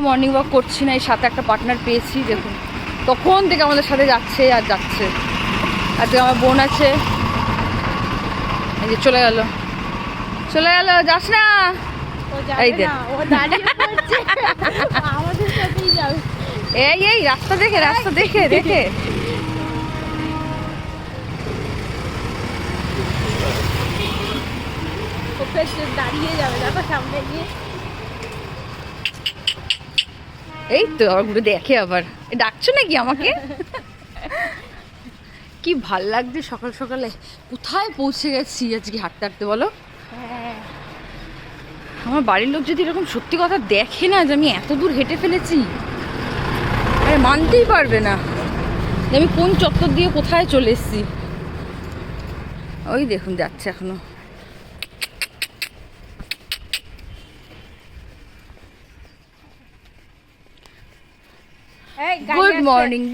Morning walk করছি না, এই সাথে একটা পার্টনার পেয়েছি। দেখুন তখন থেকে আমাদের সাথে যাচ্ছে আর যাচ্ছে। আজকে আমার বোন আছে, এই যে চলে গেল যাস না, এই দেখ এই রাস্তা দেখে দেখে দাঁড়িয়ে যাবে, দেখো সামনে গিয়ে। এই তো আবার ঘুরে দেখে, আবার ডাকছো নাকি আমাকে? কি ভাল লাগছে সকাল সকালে। কোথায় পৌঁছে গেছি আজকে হাঁটতে হাঁটতে বলো? আমার বাড়ির লোক যদি এরকম সত্যি কথা দেখে না যে আমি এত দূর হেঁটে ফেলেছি, আরে মানতেই পারবে না আমি কোন চত্বর দিয়ে কোথায় চলে এসেছি। ওই দেখুন যাচ্ছে এখনো।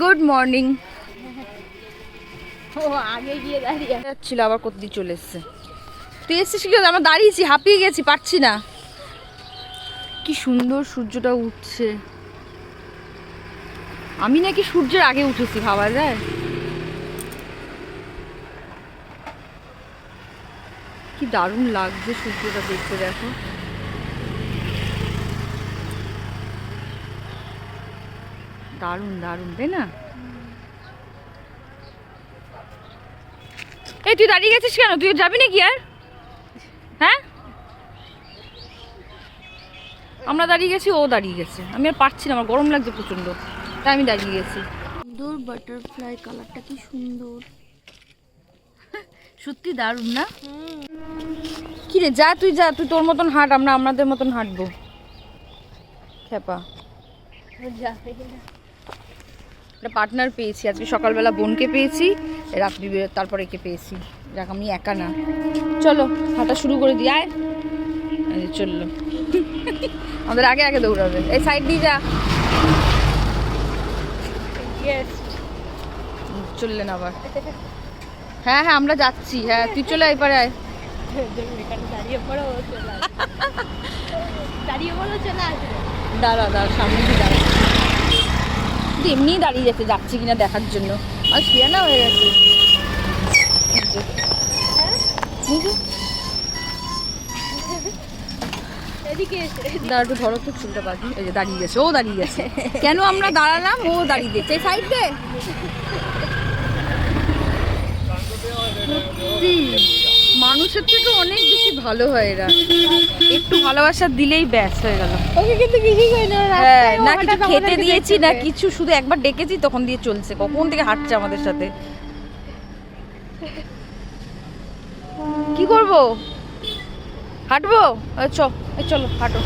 Good morning. ও আগে গিয়ে দাঁড়িয়ে যাচ্ছিল, আবার কোথায় চলে এসছে। তুই এসেছিস কি? আমরা দাঁড়িয়েছি, হাঁপিয়ে গেছি, পারছি না। কি সুন্দর সূর্যটা উঠছে। আমি নাকি সূর্যের আগে উঠেছি, ভাবা যায়? কি দারুণ লাগছে সূর্যটা দেখতে, দেখো। দারুণ দারুণ, তাই না? এই তুই দাঁড়িয়ে গেছিস কেন? তুই যাবি নাকি আর? হ্যাঁ, আমরা দাঁড়িয়ে গেছি, ও দাঁড়িয়ে গেছে। আমি আর পারছি না, আমার গরম লাগছে প্রচন্ড, তাই আমি দাঁড়িয়ে গেছি। সুন্দর বাটারফ্লাই কালারটা, কি সুন্দর, সত্যি দারুণ না? কি রে, যা তুই তোর মতন হাঁট, আমরা আমাদের মতন হাঁটবো। খেপা একটা পার্টনার পেয়েছি আজকে। সকালবেলা বোনকে পেয়েছি, রাত্রি তারপর একে পেয়েছি। যাক, আমি একা না। চলো হাঁটা শুরু করে দিই, আয়। চললো, আমাদের আগে আগে দৌড়াবে। এই সাইড দিয়ে যা, চললেন আবার। হ্যাঁ হ্যাঁ, আমরা যাচ্ছি। হ্যাঁ, তুই চলে আয়, এবারে আয়। দাঁড়া সামনে দিয়ে দাঁড়া। এমনিই দাঁড়িয়ে যাচ্ছি কিনা দেখার জন্য। আর শুয়ে না হয়ে গেছে। দাঁড়া, একটু ধরো তো চুলটা বাঁধি। এই যে দাঁড়িয়ে গেছে, ও দাঁড়িয়ে গেছে। কেন আমরা দাঁড়ালাম, ও দাঁড়িয়ে গেছে। সাইড দে। মানুষের থেকে অনেক বেশি ভালো হয় এরা। একটু ভালোবাসা দিলেই ব্যাস হয়ে গেল। ওকে কিন্তু কিছুই করি না। হ্যাঁ, না কিছু খেতে দিয়েছি না কিছু, শুধু একবার ডেকেছি তখন দিয়ে চলছে। কখন থেকে হাঁটছে আমাদের সাথে। কি করব, হাঁটবো? চলো হাঁটো।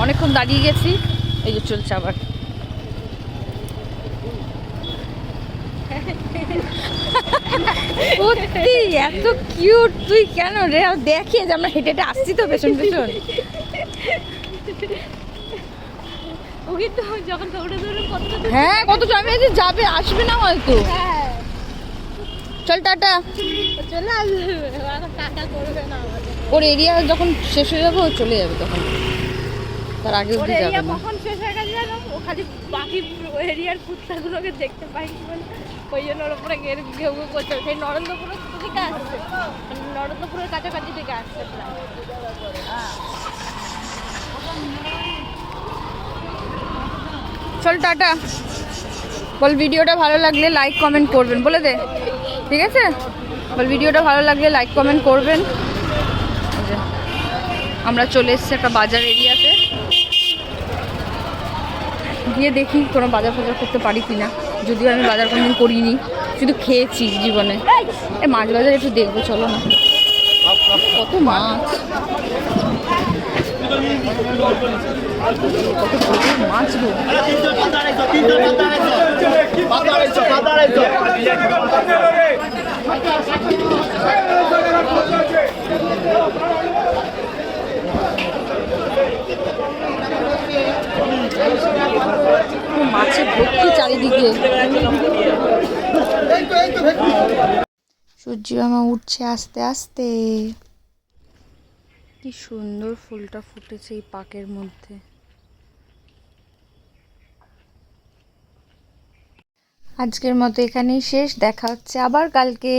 অনেকক্ষণ দাঁড়িয়ে গেছি, এই যে চলছে আবার। সত্যি এত কিউট তুই, কেন রে? দেখি যে আমরা হেঁটে হেঁটে আসছি তো পেছন পেছন। হ্যাঁ, কত জমে আছে, যাবে আসবে না হয়তো। চল টাটা। চলে আসবে, টাটা করবে না। ওর এরিয়া যখন শেষ হয়ে যাবে ও চলে যাবে, তখন তার আগে অবধি যাবে না। কখন শেষ হয়ে গেছে জানো? ও খালি বাকি এরিয়ার কুত্তাগুলোকে দেখতে পাইনি বলে ওই জন্য ওর উপরে ঘেউ ঘেউ করছে। সেই নরেন্দ্রপুরের থেকে আসছে, নরেন্দ্রপুরের কাছাকাছি থেকে আসছে প্রায়। চল টাটা বল। ভিডিওটা ভালো লাগলে লাইক কমেন্ট করবেন, বলে দে। ঠিক আছে, বল ভিডিওটা ভালো লাগলে লাইক কমেন্ট করবেন। আমরা চলে এসেছি একটা বাজার এরিয়াতে, গিয়ে দেখি কোনো বাজার ফাজার করতে পারি কিনা। যদিও আমি বাজার কোনোদিন করিনি, শুধু খেয়েছি জীবনে। এই মাছ বাজার একটু দেখবো, চলো না। কত মাছ, কত মাছ গো। মাছে ভর্তি চারিদিকে। সূর্য মামা উঠছে আস্তে আস্তে। কি সুন্দর ফুলটা ফুটেছে এই পাকের মধ্যে। আজকের মতো এখানেই শেষ, দেখা হচ্ছে আবার কালকে।